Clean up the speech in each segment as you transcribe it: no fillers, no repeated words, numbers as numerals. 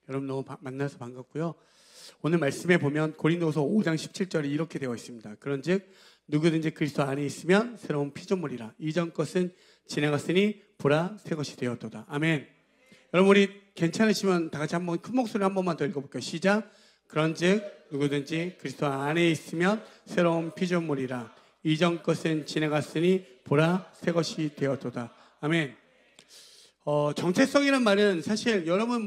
여러분 너무 만나서 반갑고요. 오늘 말씀에 보면 고린도후서 5장 17절에 이렇게 되어 있습니다. 그런즉 누구든지 그리스도 안에 있으면 새로운 피조물이라. 이전 것은 지나갔으니 보라 새 것이 되었도다. 아멘. 여러분 우리 괜찮으시면 다 같이 한번 큰 목소리로 한 번만 더 읽어볼까요? 시작. 그런즉 누구든지 그리스도 안에 있으면 새로운 피조물이라. 이전 것은 지나갔으니 보라 새 것이 되었도다. 아멘. 정체성이란 말은 사실 여러분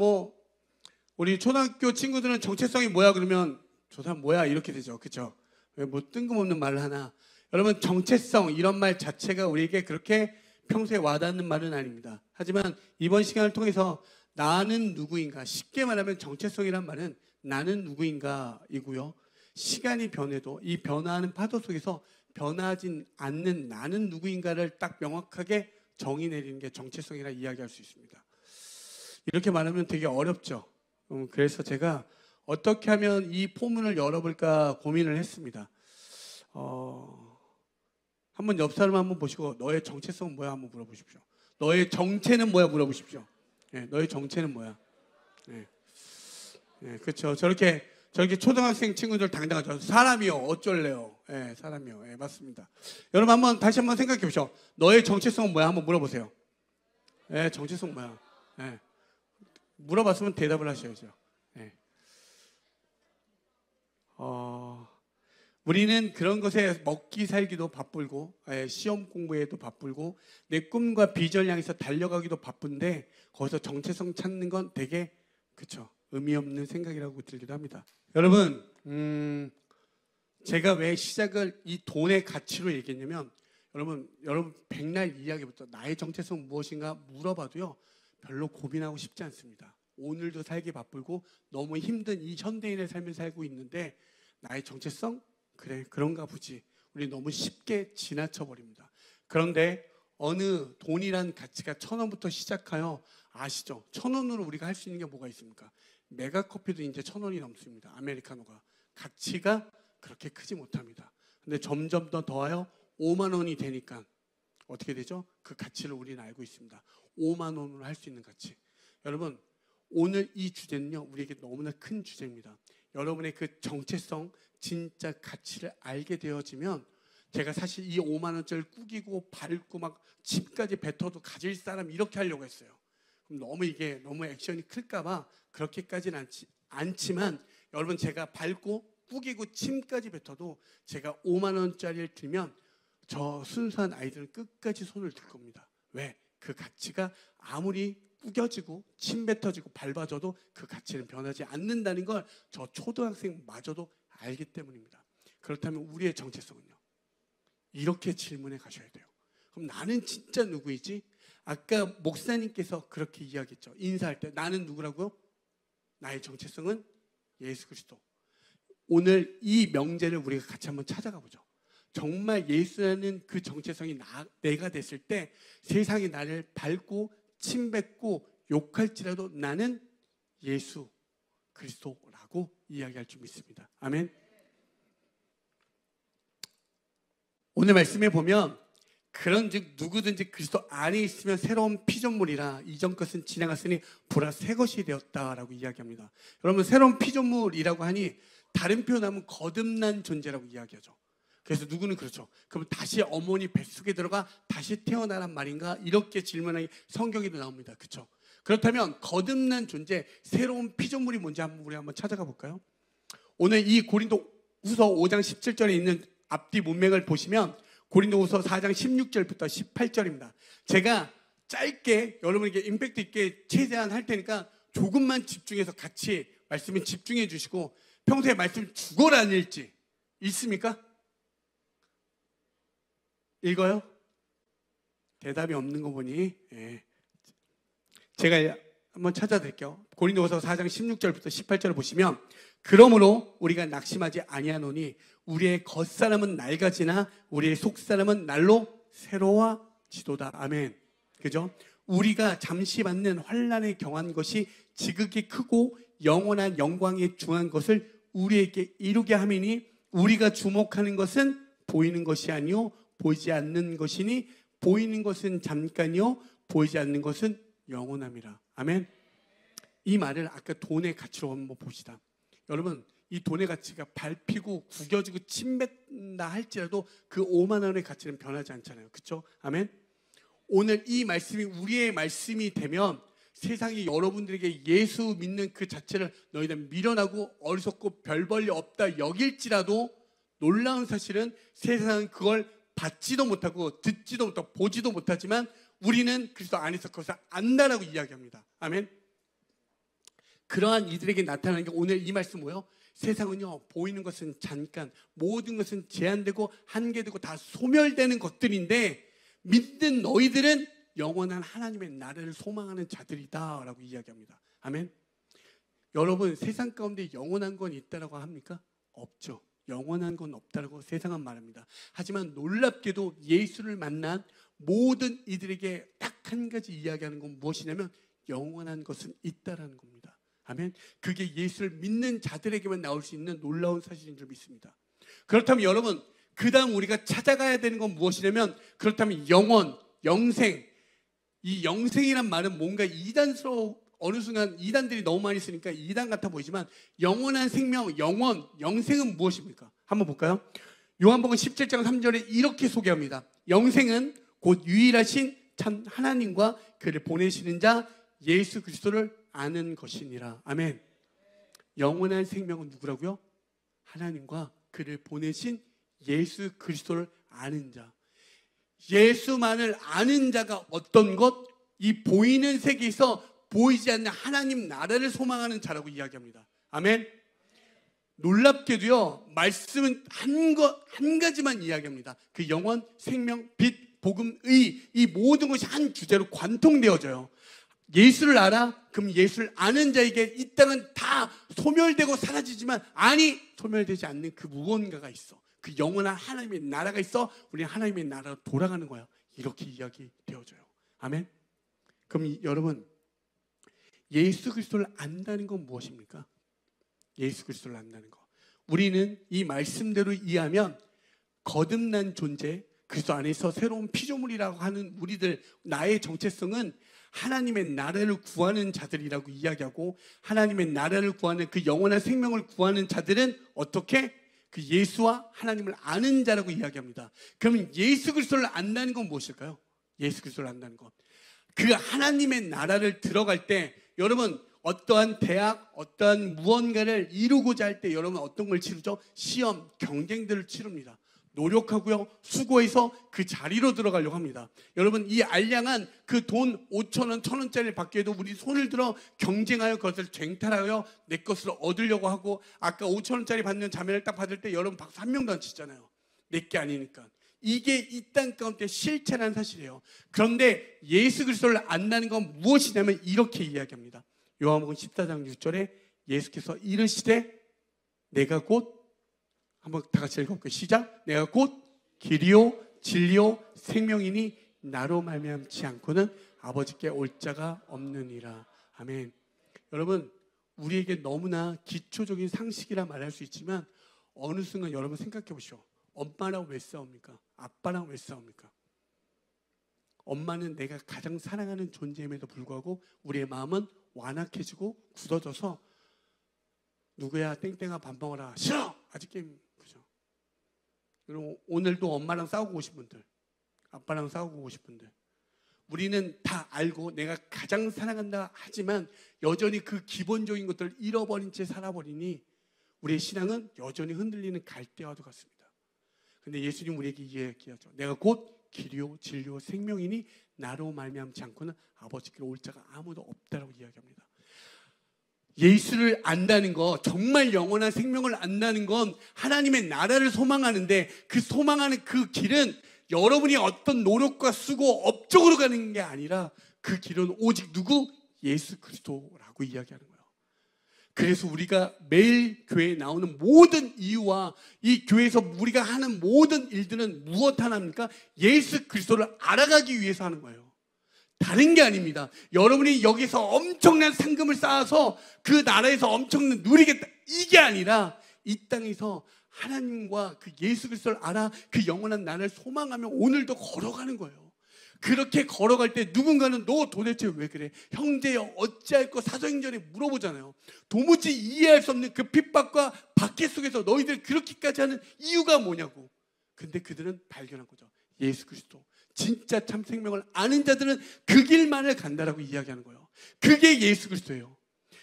우리 초등학교 친구들은 정체성이 뭐야 그러면 저 사람 뭐야 이렇게 되죠. 그렇죠? 왜 뭐 뜬금없는 말을 하나. 여러분 정체성 이런 말 자체가 우리에게 그렇게 평소에 와닿는 말은 아닙니다. 하지만 이번 시간을 통해서 나는 누구인가, 쉽게 말하면 정체성이란 말은 나는 누구인가 이고요. 시간이 변해도 이 변화하는 파도 속에서 변하진 않는 나는 누구인가를 딱 명확하게 정의 내리는 게 정체성이라 이야기할 수 있습니다. 이렇게 말하면 되게 어렵죠. 그래서 제가 어떻게 하면 이 포문을 열어볼까 고민을 했습니다. 한번 옆 사람 한번 보시고 너의 정체성은 뭐야 한번 물어보십시오. 너의 정체는 뭐야 물어보십시오. 네, 너의 정체는 뭐야? 네. 네, 그렇죠. 저렇게 초등학생 친구들 당당하죠. 사람이요 어쩔래요? 네, 사람이요. 네, 맞습니다. 여러분 다시 한번 생각해 보시죠. 너의 정체성은 뭐야 한번 물어보세요. 네, 정체성 뭐야? 네. 물어봤으면 대답을 하셔야죠. 네. 우리는 그런 것에 먹기 살기도 바쁘고 시험 공부에도 바쁘고 내 꿈과 비전을 향해서 달려가기도 바쁜데 거기서 정체성 찾는 건 되게 그쵸 의미 없는 생각이라고 들기도 합니다. 여러분 제가 왜 시작을 이 돈의 가치로 얘기했냐면 여러분 백날 이야기부터 나의 정체성 무엇인가 물어봐도요 별로 고민하고 싶지 않습니다. 오늘도 살기 바쁘고 너무 힘든 이 현대인의 삶을 살고 있는데 나의 정체성? 그래 그런가 보지. 우리 너무 쉽게 지나쳐버립니다. 그런데 어느 돈이란 가치가 1,000원부터 시작하여 아시죠? 1,000원으로 우리가 할 수 있는 게 뭐가 있습니까? 메가커피도 이제 1,000원이 넘습니다. 아메리카노가. 가치가 그렇게 크지 못합니다. 근데 점점 더 더하여 5만 원이 되니까 어떻게 되죠? 그 가치를 우리는 알고 있습니다. 5만 원으로 할 수 있는 가치. 여러분 오늘 이 주제는요 우리에게 너무나 큰 주제입니다. 여러분의 그 정체성 진짜 가치를 알게 되어지면 제가 사실 이 5만 원짜리를 꾸기고 밟고 막 집까지 뱉어도 가질 사람 이렇게 하려고 했어요. 그럼 너무 액션이 클까봐 그렇게까지는 않지만 여러분 제가 밟고 꾸기고 침까지 뱉어도 제가 5만 원짜리를 들면 저 순수한 아이들은 끝까지 손을 들 겁니다. 왜? 그 가치가 아무리 꾸겨지고 침 뱉어지고 밟아져도 그 가치는 변하지 않는다는 걸 저 초등학생마저도 알기 때문입니다. 그렇다면 우리의 정체성은요? 이렇게 질문해 가셔야 돼요. 그럼 나는 진짜 누구이지? 아까 목사님께서 그렇게 이야기했죠. 인사할 때 나는 누구라고요? 나의 정체성은 예수 그리스도. 오늘 이 명제를 우리가 같이 한번 찾아가 보죠. 정말 예수라는 그 정체성이 내가 됐을 때 세상이 나를 밟고 침뱉고 욕할지라도 나는 예수 그리스도라고 이야기할 줄 믿습니다. 아멘. 오늘 말씀에 보면 그런즉 누구든지 그리스도 안에 있으면 새로운 피조물이라. 이전 것은 지나갔으니 보라 새 것이 되었다라고 이야기합니다. 여러분 새로운 피조물이라고 하니 다른 표현하면 거듭난 존재라고 이야기하죠. 그래서 누구는 그렇죠. 그럼 다시 어머니 뱃속에 들어가 다시 태어나란 말인가? 이렇게 질문하기 성경에도 나옵니다. 그렇죠? 그렇다면 거듭난 존재, 새로운 피조물이 뭔지 우리 한번 찾아가 볼까요? 오늘 이 고린도후서 5장 17절에 있는 앞뒤 문맥을 보시면 고린도후서 4장 16절부터 18절입니다. 제가 짧게 여러분에게 임팩트 있게 최대한 할 테니까 조금만 집중해서 같이 말씀에 집중해 주시고 평소에 말씀 죽어라 안 읽지? 읽습니까? 읽어요? 대답이 없는 거 보니 제가 한번 찾아드릴게요. 고린도후서 4장 16절부터 18절을 보시면 그러므로 우리가 낙심하지 아니하노니 우리의 겉사람은 낡아지나 우리의 속사람은 날로 새로워지도다. 아멘. 그죠? 우리가 잠시 받는 환난에 경한 것이 지극히 크고 영원한 영광에 중한 것을 우리에게 이루게 함이니 우리가 주목하는 것은 보이는 것이 아니요 보이지 않는 것이니 보이는 것은 잠깐이요 보이지 않는 것은 영원함이라. 아멘. 이 말을 아까 돈의 가치로 한번 봅시다. 여러분, 이 돈의 가치가 밟히고 구겨지고 침뱉는다 할지라도 그 5만 원의 가치는 변하지 않잖아요. 그렇죠? 아멘. 오늘 이 말씀이 우리의 말씀이 되면 세상이 여러분들에게 예수 믿는 그 자체를 너희들 미련하고 어리석고 별 볼일 없다 여길지라도 놀라운 사실은 세상은 그걸 받지도 못하고 듣지도 못하고 보지도 못하지만 우리는 그리스도 안에서 그것을 안다라고 이야기합니다. 아멘. 그러한 이들에게 나타나는 게 오늘 이 말씀 뭐예요? 세상은요, 보이는 것은 잠깐, 모든 것은 제한되고 한계되고 다 소멸되는 것들인데 믿는 너희들은 영원한 하나님의 나라를 소망하는 자들이다 라고 이야기합니다. 아멘. 여러분, 세상 가운데 영원한 건 있다라고 합니까? 없죠. 영원한 건 없다라고 세상은 말합니다. 하지만 놀랍게도 예수를 만난 모든 이들에게 딱 한 가지 이야기하는 건 무엇이냐면 영원한 것은 있다라는 겁니다. 아멘. 그게 예수를 믿는 자들에게만 나올 수 있는 놀라운 사실인 줄 믿습니다. 그렇다면 여러분, 그 다음 우리가 찾아가야 되는 건 무엇이냐면, 그렇다면 영원, 영생. 이 영생이란 말은 뭔가 이단스러워, 어느 순간 이단들이 너무 많이 쓰니까 이단 같아 보이지만 영원한 생명, 영원, 영생은 무엇입니까? 한번 볼까요? 요한복음 17장 3절에 이렇게 소개합니다. 영생은 곧 유일하신 참 하나님과 그를 보내시는 자 예수 그리스도를 아는 것이니라. 아멘. 영원한 생명은 누구라고요? 하나님과 그를 보내신 예수 그리스도를 아는 자. 예수만을 아는 자가 어떤 것? 이 보이는 세계에서 보이지 않는 하나님 나라를 소망하는 자라고 이야기합니다. 아멘. 놀랍게도요, 말씀은 한 가지만 이야기합니다. 그 영원, 생명, 빛, 복음, 의, 이 모든 것이 한 주제로 관통되어져요. 예수를 알아? 그럼 예수를 아는 자에게 이 땅은 다 소멸되고 사라지지만, 아니, 소멸되지 않는 그 무언가가 있어. 그 영원한 하나님의 나라가 있어. 우리 하나님의 나라로 돌아가는 거야. 이렇게 이야기되어져요. 아멘. 그럼 여러분, 예수 그리스도를 안다는 건 무엇입니까? 예수 그리스도를 안다는 거. 우리는 이 말씀대로 이해하면 거듭난 존재, 그리스도 안에서 새로운 피조물이라고 하는 우리들, 나의 정체성은 하나님의 나라를 구하는 자들이라고 이야기하고, 하나님의 나라를 구하는 그 영원한 생명을 구하는 자들은 어떻게? 그 예수와 하나님을 아는 자라고 이야기합니다. 그러면 예수 그리스도를 안다는 건 무엇일까요? 예수 그리스도를 안다는 것. 그 하나님의 나라를 들어갈 때 여러분, 어떠한 대학, 어떠한 무언가를 이루고자 할 때 여러분 어떤 걸 치르죠? 시험, 경쟁들을 치릅니다. 노력하고요, 수고해서 그 자리로 들어가려고 합니다. 여러분, 이 알량한 그 돈 5,000원, 1,000원짜리를 받기 위해도 우리 손을 들어 경쟁하여 그것을 쟁탈하여 내 것으로 얻으려고 하고, 아까 5,000원짜리 받는 자매를 딱 받을 때 여러분 박수 한 명도 안 치잖아요. 내 게 아니니까. 이게 이 땅 가운데 실체라는 사실이에요. 그런데 예수 그리스도를 안다는 건 무엇이냐면 이렇게 이야기합니다. 요한복음 14장 6절에 예수께서 이르시되 내가 곧, 한번 다 같이 읽어볼게요. 시작. 내가 곧 길이요 진리요 생명이니 나로 말미암지 않고는 아버지께 올 자가 없느니라. 아멘. 여러분, 우리에게 너무나 기초적인 상식이라 말할 수 있지만 어느 순간 여러분 생각해 보시오. 엄마랑 왜 싸웁니까? 아빠랑 왜 싸웁니까? 엄마는 내가 가장 사랑하는 존재임에도 불구하고 우리의 마음은 완악해지고 굳어져서 누구야 땡땡아 밥 먹어라 싫어 아직 게임. 그죠? 그리고 오늘도 엄마랑 싸우고 오신 분들, 아빠랑 싸우고 오신 분들, 우리는 다 알고 내가 가장 사랑한다 하지만 여전히 그 기본적인 것들을 잃어버린 채 살아버리니 우리의 신앙은 여전히 흔들리는 갈대와도 같습니다. 근데 예수님 우리에게 이야기하죠. 내가 곧 길이요 진리요 생명이니 나로 말미암지 않고는 아버지께로 올 자가 아무도 없다라고 이야기합니다. 예수를 안다는 거, 정말 영원한 생명을 안다는 건 하나님의 나라를 소망하는데, 그 소망하는 그 길은 여러분이 어떤 노력과 수고, 업적으로 가는 게 아니라 그 길은 오직 누구? 예수 그리스도라고 이야기하는 거예요. 그래서 우리가 매일 교회에 나오는 모든 이유와 이 교회에서 우리가 하는 모든 일들은 무엇 하나입니까? 예수 그리스도를 알아가기 위해서 하는 거예요. 다른 게 아닙니다. 여러분이 여기서 엄청난 상금을 쌓아서 그 나라에서 엄청난 누리겠다, 이게 아니라 이 땅에서 하나님과 그 예수 그리스도를 알아 그 영원한 나라를 소망하며 오늘도 걸어가는 거예요. 그렇게 걸어갈 때 누군가는 너 도대체 왜 그래? 형제여 어찌할꼬 사도행전에 물어보잖아요. 도무지 이해할 수 없는 그 핍박과 박해 속에서 너희들 그렇게까지 하는 이유가 뭐냐고. 근데 그들은 발견한 거죠. 예수 그리스도. 진짜 참 생명을 아는 자들은 그 길만을 간다라고 이야기하는 거예요. 그게 예수 그리스도예요.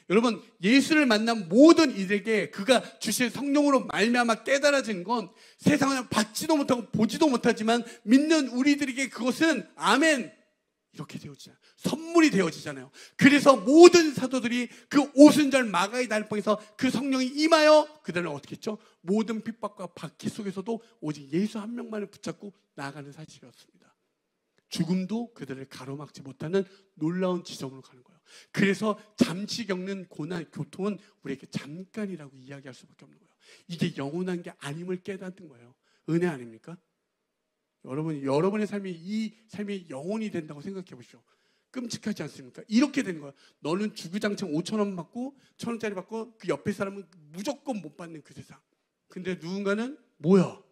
여러분, 예수를 만난 모든 이들에게 그가 주실 성령으로 말미암아 깨달아진 건 세상을 받지도 못하고 보지도 못하지만 믿는 우리들에게 그것은 아멘 이렇게 되어지잖아요. 선물이 되어지잖아요. 그래서 모든 사도들이 그 오순절 마가의 달방에서 그 성령이 임하여 그들은 어떻게 했죠? 모든 핍박과 박해 속에서도 오직 예수 한 명만을 붙잡고 나아가는 사실이었습니다. 죽음도 그들을 가로막지 못하는 놀라운 지점으로 가는 거예요. 그래서 잠시 겪는 고난, 고통은 우리에게 잠깐이라고 이야기할 수밖에 없는 거예요. 이게 영원한 게 아님을 깨닫는 거예요. 은혜 아닙니까? 여러분의 삶이 이 삶이 영원이 된다고 생각해 보십시오. 끔찍하지 않습니까? 이렇게 되는 거예요. 너는 주구장창 5,000원 받고 1,000원짜리 받고 그 옆에 사람은 무조건 못 받는 그 세상. 근데 누군가는 뭐야?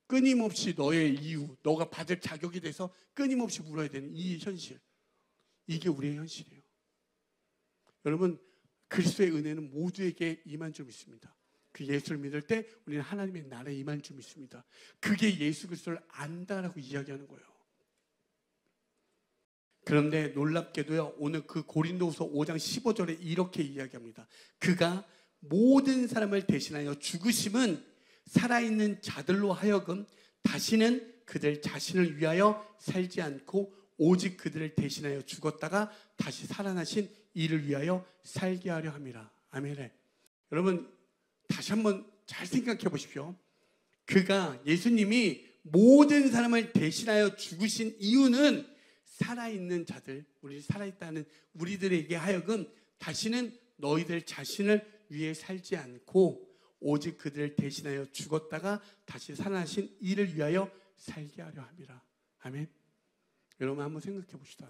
끊임없이 너의 이유, 너가 받을 자격이 돼서 끊임없이 물어야 되는 이 현실. 이게 우리의 현실이에요. 여러분, 그리스도의 은혜는 모두에게 임한 줄 믿습니다. 그 예수를 믿을 때 우리는 하나님의 나라에 임한 줄 믿습니다. 그게 예수 그리스도를 안다라고 이야기하는 거예요. 그런데 놀랍게도요, 오늘 그 고린도후서 5장 15절에 이렇게 이야기합니다. 그가 모든 사람을 대신하여 죽으심은 살아있는 자들로 하여금 다시는 그들 자신을 위하여 살지 않고 오직 그들을 대신하여 죽었다가 다시 살아나신 이를 위하여 살게 하려 함이라. 아멘. 여러분, 다시 한번 잘 생각해 보십시오. 그가, 예수님이 모든 사람을 대신하여 죽으신 이유는 살아있는 자들, 우리 살아있다는 우리들에게 하여금 다시는 너희들 자신을 위해 살지 않고 오직 그들을 대신하여 죽었다가 다시 살아나신 이를 위하여 살게 하려 함이라. 아멘. 여러분 한번 생각해 봅시다.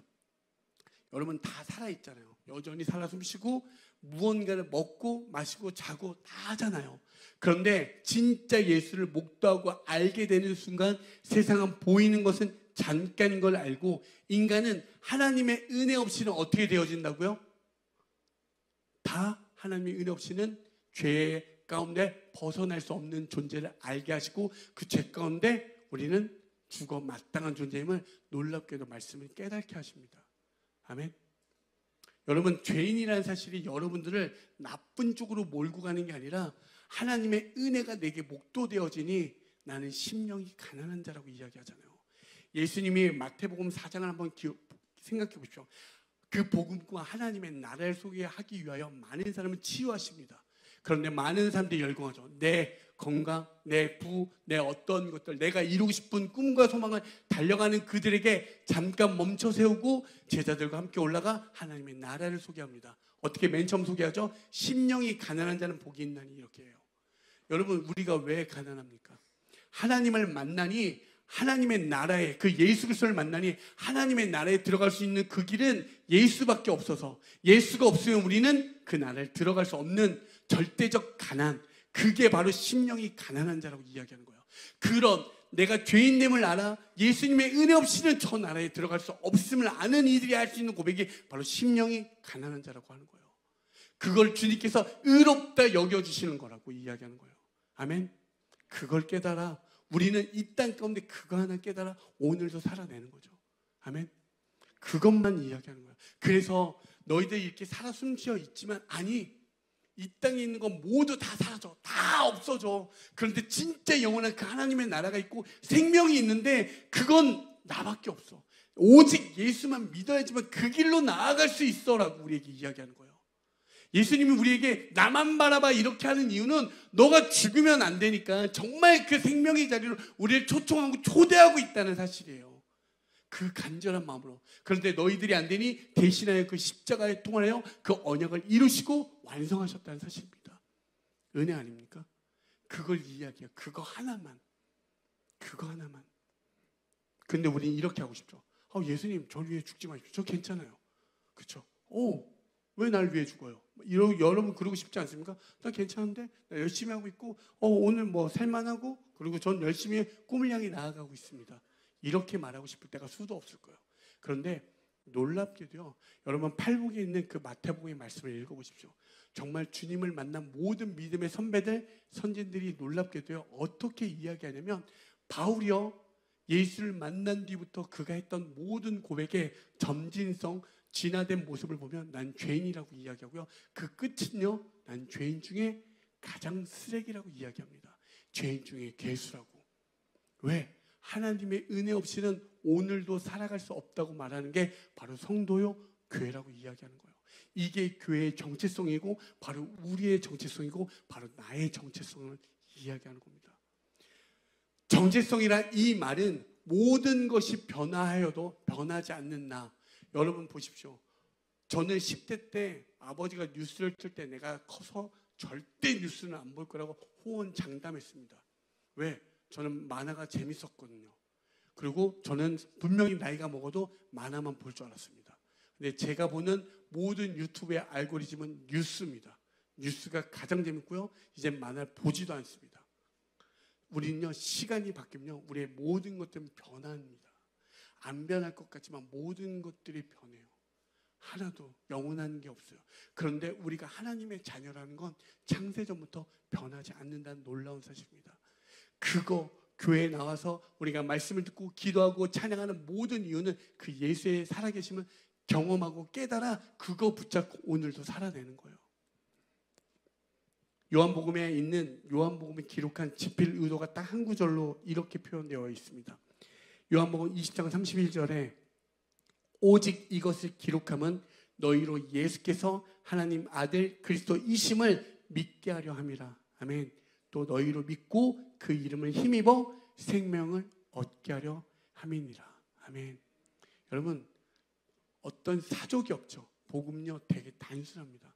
여러분 다 살아있잖아요. 여전히 살아 숨쉬고 무언가를 먹고 마시고 자고 다 하잖아요. 그런데 진짜 예수를 목도하고 알게 되는 순간 세상은 보이는 것은 잠깐인 걸 알고 인간은 하나님의 은혜 없이는 어떻게 되어진다고요? 다 하나님의 은혜 없이는 죄 가운데 벗어날 수 없는 존재를 알게 하시고 그 죄 가운데 우리는 죽어 마땅한 존재임을 놀랍게도 말씀을 깨닫게 하십니다. 아멘. 여러분, 죄인이라는 사실이 여러분들을 나쁜 쪽으로 몰고 가는 게 아니라 하나님의 은혜가 내게 목도되어지니 나는 심령이 가난한 자라고 이야기하잖아요. 예수님이 마태복음 4장을 한번 생각해 보십시오. 그 복음과 하나님의 나라를 소개하기 위하여 많은 사람을 치유하십니다. 그런데 많은 사람들이 열광하죠. 내 건강, 내 부, 내 어떤 것들, 내가 이루고 싶은 꿈과 소망을 달려가는 그들에게 잠깐 멈춰 세우고 제자들과 함께 올라가 하나님의 나라를 소개합니다. 어떻게 맨 처음 소개하죠? 심령이 가난한 자는 복이 있나니 이렇게 해요. 여러분, 우리가 왜 가난합니까? 하나님을 만나니 하나님의 나라에, 그 예수 그리스도를 만나니 하나님의 나라에 들어갈 수 있는 그 길은 예수밖에 없어서 예수가 없으면 우리는 그 나라에 들어갈 수 없는 절대적 가난, 그게 바로 심령이 가난한 자라고 이야기하는 거예요. 그런 내가 죄인됨을 알아 예수님의 은혜 없이는 저 나라에 들어갈 수 없음을 아는 이들이 할 수 있는 고백이 바로 심령이 가난한 자라고 하는 거예요. 그걸 주님께서 의롭다 여겨주시는 거라고 이야기하는 거예요. 아멘. 그걸 깨달아 우리는 이 땅 가운데 그거 하나 깨달아 오늘도 살아내는 거죠. 아멘. 그것만 이야기하는 거예요. 그래서 너희들 이렇게 살아 숨쉬어 있지만 아니, 이 땅에 있는 건 모두 다 사라져. 다 없어져. 그런데 진짜 영원한 그 하나님의 나라가 있고 생명이 있는데 그건 나밖에 없어. 오직 예수만 믿어야지만 그 길로 나아갈 수 있어라고 우리에게 이야기하는 거예요. 예수님이 우리에게 나만 바라봐 이렇게 하는 이유는 너가 죽으면 안 되니까 정말 그 생명의 자리로 우리를 초청하고 초대하고 있다는 사실이에요. 그 간절한 마음으로. 그런데 너희들이 안 되니 대신하여 그 십자가에 통하여 그 언약을 이루시고 완성하셨다는 사실입니다. 은혜 아닙니까? 그걸 이야기해요. 그거 하나만. 근데 우리는 이렇게 하고 싶죠. 예수님 저를 위해 죽지 마십시오. 저 괜찮아요. 그렇죠? 왜 날 위해 죽어요? 여러분 그러고 싶지 않습니까? 나 괜찮은데 나 열심히 하고 있고 오늘 뭐 살만하고 그리고 전 열심히 꿈을 향해 나아가고 있습니다. 이렇게 말하고 싶을 때가 수도 없을 거예요. 그런데 놀랍게도요, 여러분 팔복에 있는 그 마태복음의 말씀을 읽어보십시오. 정말 주님을 만난 모든 믿음의 선배들, 선진들이 놀랍게도요, 어떻게 이야기하냐면 바울이요, 예수를 만난 뒤부터 그가 했던 모든 고백의 점진성, 진화된 모습을 보면 난 죄인이라고 이야기하고요, 그 끝은요, 난 죄인 중에 가장 쓰레기라고 이야기합니다. 죄인 중에 괴수라고. 왜? 하나님의 은혜 없이는 오늘도 살아갈 수 없다고 말하는 게 바로 성도요, 교회라고 이야기하는 거예요. 이게 교회의 정체성이고 바로 우리의 정체성이고 바로 나의 정체성을 이야기하는 겁니다. 정체성이란 이 말은 모든 것이 변화하여도 변하지 않는 나. 여러분 보십시오. 저는 10대 때 아버지가 뉴스를 틀 때 내가 커서 절대 뉴스는 안 볼 거라고 호언장담했습니다. 왜? 저는 만화가 재밌었거든요. 그리고 저는 분명히 나이가 먹어도 만화만 볼 줄 알았습니다. 근데 제가 보는 모든 유튜브의 알고리즘은 뉴스입니다. 뉴스가 가장 재밌고요. 이제 만화를 보지도 않습니다. 우리는요, 시간이 바뀌면요, 우리의 모든 것들은 변합니다. 안 변할 것 같지만 모든 것들이 변해요. 하나도 영원한 게 없어요. 그런데 우리가 하나님의 자녀라는 건 창세전부터 변하지 않는다는 놀라운 사실입니다. 그거 교회에 나와서 우리가 말씀을 듣고 기도하고 찬양하는 모든 이유는 그 예수의 살아계심을 경험하고 깨달아 그거 붙잡고 오늘도 살아내는 거예요. 요한복음에 있는 요한복음이 기록한 집필 의도가 딱 한 구절로 이렇게 표현되어 있습니다. 요한복음 20장 31절에 오직 이것을 기록함은 너희로 예수께서 하나님 아들 그리스도이심을 믿게 하려 함이라. 아멘. 또 너희로 믿고 그 이름을 힘입어 생명을 얻게 하려 함이니라. 아멘. 여러분, 어떤 사족이 없죠. 복음요 되게 단순합니다.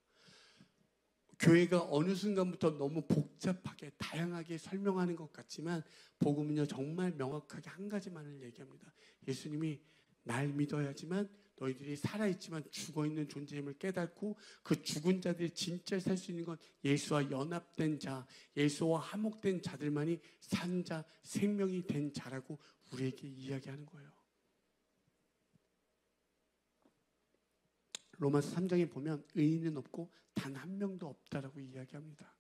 교회가 어느 순간부터 너무 복잡하게 다양하게 설명하는 것 같지만 복음은요 정말 명확하게 한 가지만을 얘기합니다. 예수님이 날 믿어야지만 너희들이 살아있지만 죽어있는 존재임을 깨닫고 그 죽은 자들이 진짜 살 수 있는 건 예수와 연합된 자, 예수와 화목된 자들만이 산 자, 생명이 된 자라고 우리에게 이야기하는 거예요. 로마서 3장에 보면 의인은 없고 단 한 명도 없다라고 이야기합니다.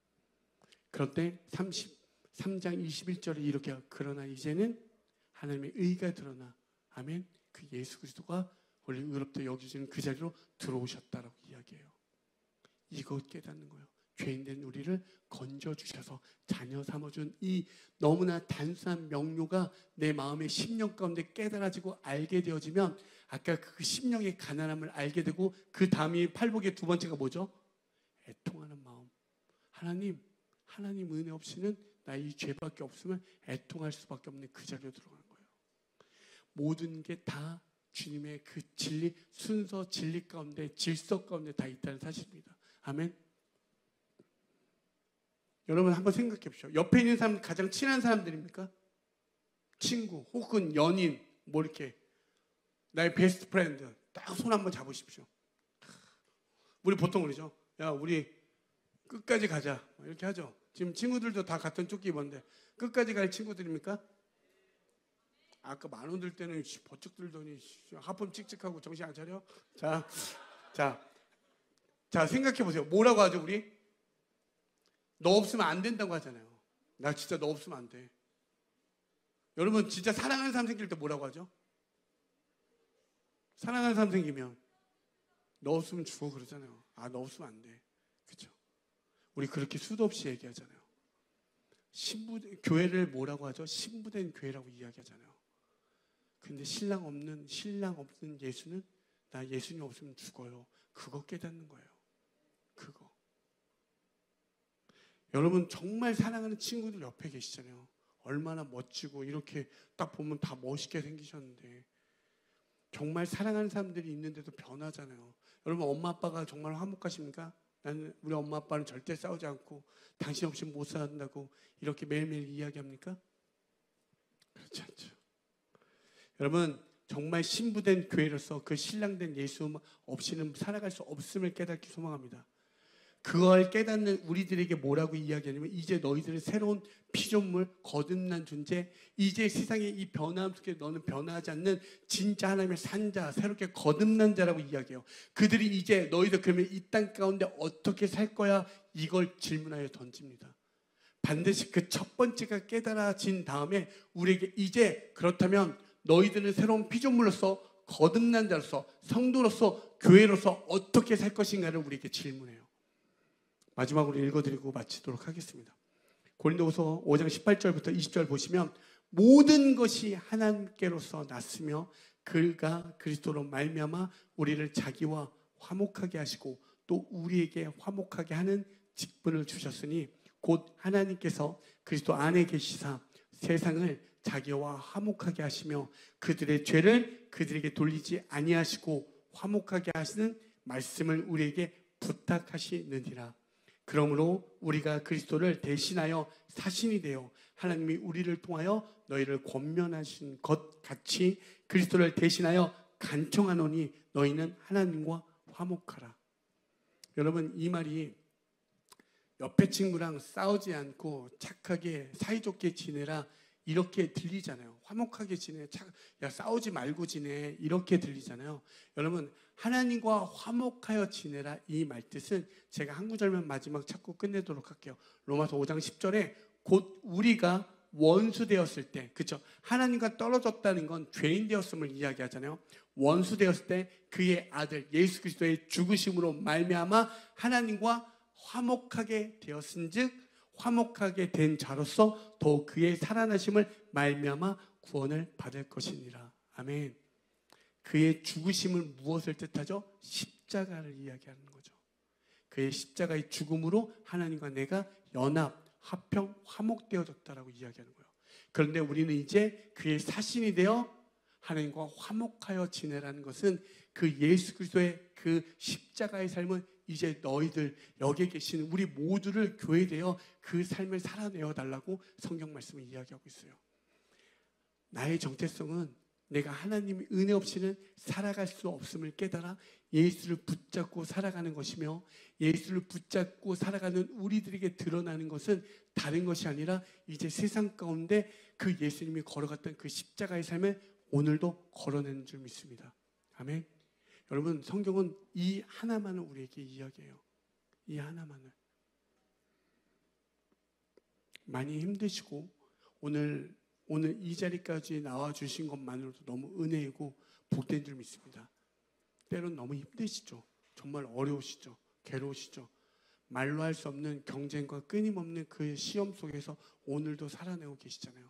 그런데 33장 21절에 이렇게 해요. 그러나 이제는 하나님의 의가 드러나 아멘. 그 예수 그리스도가 원래 의롭다 여기시는 그 자리로 들어오셨다라고 이야기해요. 이것 깨닫는 거예요. 죄인된 우리를 건져주셔서 자녀 삼아준 이 너무나 단순한 명료가 내 마음의 심령 가운데 깨달아지고 알게 되어지면 아까 그 심령의 가난함을 알게 되고 그 다음이 팔복의 두 번째가 뭐죠? 애통하는 마음. 하나님 은혜 없이는 나 이 죄밖에 없으면 애통할 수밖에 없는 그 자리로 들어가는 거예요. 모든 게 다 주님의 그 진리, 순서 진리 가운데 질서 가운데 다 있다는 사실입니다. 아멘. 여러분 한번 생각해 보십시오. 옆에 있는 사람 가장 친한 사람들입니까? 친구 혹은 연인 뭐 이렇게 나의 베스트 프렌드 딱 손 한번 잡으십시오. 우리 보통 그러죠. 야 우리 끝까지 가자 이렇게 하죠. 지금 친구들도 다 같은 조끼 입었는데 끝까지 갈 친구들입니까? 아까 만 원 들 때는 버쩍 들더니 하품 찍찍하고 정신 안 차려? 자 생각해 보세요. 뭐라고 하죠 우리? 너 없으면 안 된다고 하잖아요. 나 진짜 너 없으면 안 돼. 여러분 진짜 사랑하는 사람 생길 때 뭐라고 하죠? 사랑하는 사람 생기면 너 없으면 죽어 그러잖아요. 아, 너 없으면 안 돼. 그렇죠? 우리 그렇게 수도 없이 얘기하잖아요. 교회를 뭐라고 하죠? 신부된 교회라고 이야기하잖아요. 근데 신랑 없는 예수는 나 예수님 없으면 죽어요. 그거 깨닫는 거예요. 그거. 여러분 정말 사랑하는 친구들 옆에 계시잖아요. 얼마나 멋지고 이렇게 딱 보면 다 멋있게 생기셨는데 정말 사랑하는 사람들이 있는데도 변하잖아요. 여러분 엄마 아빠가 정말 화목하십니까? 나는 우리 엄마 아빠는 절대 싸우지 않고 당신 없이 못 산다고 이렇게 매일매일 이야기합니까? 그렇지 않죠. 여러분 정말 신부된 교회로서 그 신랑된 예수 없이는 살아갈 수 없음을 깨닫기 소망합니다. 그걸 깨닫는 우리들에게 뭐라고 이야기하냐면 이제 너희들은 새로운 피조물, 거듭난 존재, 이제 세상의 이 변화함 속에 너는 변화하지 않는 진짜 하나님의 산자, 새롭게 거듭난 자라고 이야기해요. 그들이 이제 너희들 그러면 이 땅 가운데 어떻게 살 거야? 이걸 질문하여 던집니다. 반드시 그 첫 번째가 깨달아진 다음에 우리에게 이제 그렇다면 너희들은 새로운 피조물로서 거듭난 자로서 성도로서 교회로서 어떻게 살 것인가를 우리에게 질문해요. 마지막으로 읽어드리고 마치도록 하겠습니다. 고린도후서 5장 18절부터 20절 보시면 모든 것이 하나님께로서 났으며 그가 그리스도로 말미암아 우리를 자기와 화목하게 하시고 또 우리에게 화목하게 하는 직분을 주셨으니 곧 하나님께서 그리스도 안에 계시사 세상을 자기와 화목하게 하시며 그들의 죄를 그들에게 돌리지 아니하시고 화목하게 하시는 말씀을 우리에게 부탁하시느니라. 그러므로 우리가 그리스도를 대신하여 사신이 되어 하나님이 우리를 통하여 너희를 권면하신 것 같이 그리스도를 대신하여 간청하노니 너희는 하나님과 화목하라. 여러분, 이 말이 옆에 친구랑 싸우지 않고 착하게 사이좋게 지내라 이렇게 들리잖아요. 화목하게 지내, 야 싸우지 말고 지내 이렇게 들리잖아요. 여러분, 하나님과 화목하여 지내라 이 말뜻은 제가 한 구절만 마지막 찾고 끝내도록 할게요. 로마서 5장 10절에 곧 우리가 원수 되었을 때, 그렇죠? 하나님과 떨어졌다는 건 죄인 되었음을 이야기하잖아요. 원수 되었을 때 그의 아들 예수 그리스도의 죽으심으로 말미암아 하나님과 화목하게 되었은즉 화목하게 된 자로서 더욱 그의 살아나심을 말미암아 구원을 받을 것이니라. 아멘. 그의 죽으심을 무엇을 뜻하죠? 십자가를 이야기하는 거죠. 그의 십자가의 죽음으로 하나님과 내가 연합, 합평, 화목되어졌다라고 이야기하는 거예요. 그런데 우리는 이제 그의 사신이 되어 하나님과 화목하여 지내라는 것은 그 예수 그리스도의 그 십자가의 삶은 이제 너희들 여기에 계신 우리 모두를 교회되어 그 삶을 살아내어 달라고 성경 말씀을 이야기하고 있어요. 나의 정체성은 내가 하나님의 은혜 없이는 살아갈 수 없음을 깨달아 예수를 붙잡고 살아가는 것이며 예수를 붙잡고 살아가는 우리들에게 드러나는 것은 다른 것이 아니라 이제 세상 가운데 그 예수님이 걸어갔던 그 십자가의 삶을 오늘도 걸어내는 줄 믿습니다. 아멘. 여러분, 성경은 이 하나만을 우리에게 이야기해요. 이 하나만을. 많이 힘드시고 오늘 이 자리까지 나와주신 것만으로도 너무 은혜이고 복된 줄 믿습니다. 때론 너무 힘드시죠. 정말 어려우시죠. 괴로우시죠. 말로 할 수 없는 경쟁과 끊임없는 그 시험 속에서 오늘도 살아내고 계시잖아요.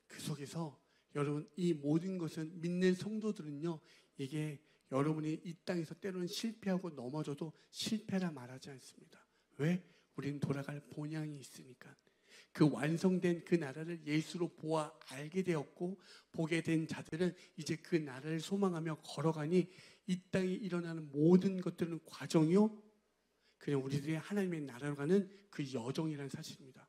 그 속에서 여러분, 이 모든 것은 믿는 성도들은요, 이게 여러분이 이 땅에서 때로는 실패하고 넘어져도 실패라 말하지 않습니다. 왜? 우리는 돌아갈 본향이 있으니까. 그 완성된 그 나라를 예수로 보아 알게 되었고 보게 된 자들은 이제 그 나라를 소망하며 걸어가니 이 땅에 일어나는 모든 것들은 과정이요, 그냥 우리들이 하나님의 나라로 가는 그 여정이라는 사실입니다.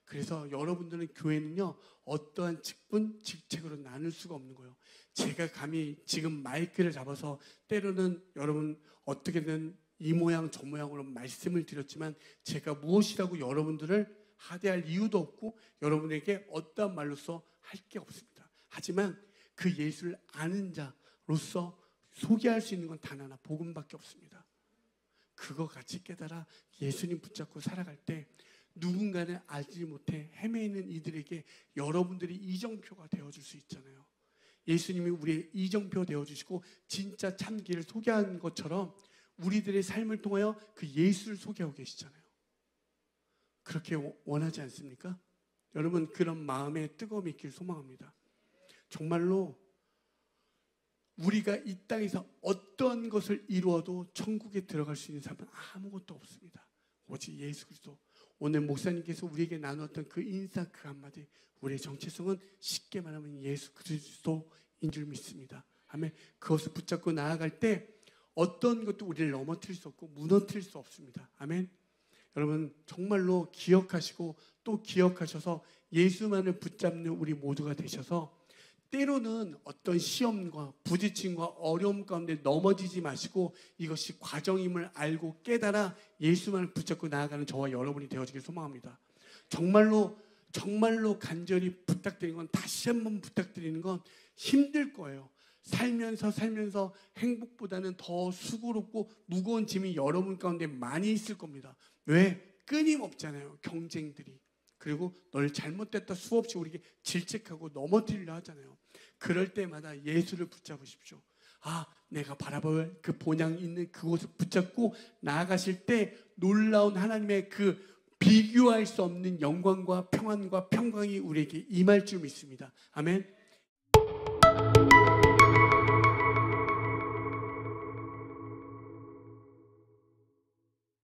그래서 여러분들은 교회는요, 어떠한 직분, 직책으로 나눌 수가 없는 거예요. 제가 감히 지금 마이크를 잡아서 때로는 여러분 어떻게든 이 모양 저 모양으로 말씀을 드렸지만 제가 무엇이라고 여러분들을 하대할 이유도 없고 여러분에게 어떠한 말로써 할 게 없습니다. 하지만 그 예수를 아는 자로서 소개할 수 있는 건 단 하나, 복음밖에 없습니다. 그거 같이 깨달아 예수님 붙잡고 살아갈 때 누군가는 알지 못해 헤매이는 이들에게 여러분들이 이정표가 되어줄 수 있잖아요. 예수님이 우리의 이정표 되어주시고 진짜 참길을 소개한 것처럼 우리들의 삶을 통하여 그 예수를 소개하고 계시잖아요. 그렇게 원하지 않습니까? 여러분, 그런 마음의 뜨거움이 있길 소망합니다. 정말로 우리가 이 땅에서 어떤 것을 이루어도 천국에 들어갈 수 있는 삶은 아무것도 없습니다. 오직 예수 그리스도. 오늘 목사님께서 우리에게 나눴던 그 인사 그 한마디, 우리의 정체성은 쉽게 말하면 예수 그리스도인 줄 믿습니다. 아멘. 그것을 붙잡고 나아갈 때 어떤 것도 우리를 넘어뜨릴 수 없고 무너뜨릴 수 없습니다. 아멘. 여러분, 정말로 기억하시고 또 기억하셔서 예수만을 붙잡는 우리 모두가 되셔서 때로는 어떤 시험과 부딪힘과 어려움 가운데 넘어지지 마시고 이것이 과정임을 알고 깨달아 예수만을 붙잡고 나아가는 저와 여러분이 되어지길 소망합니다. 정말로 간절히 부탁드리는 건, 다시 한번 부탁드리는 건, 힘들 거예요. 살면서 행복보다는 더 수고롭고 무거운 짐이 여러분 가운데 많이 있을 겁니다. 왜? 끊임없잖아요, 경쟁들이. 그리고 널 잘못됐다 수없이 우리에게 질책하고 넘어뜨리려 하잖아요. 그럴 때마다 예수를 붙잡으십시오. 내가 바라볼 그 본향 있는 그곳을 붙잡고 나아가실 때 놀라운 하나님의 그 비교할 수 없는 영광과 평안과 평강이 우리에게 임할 줄 믿습니다. 아멘.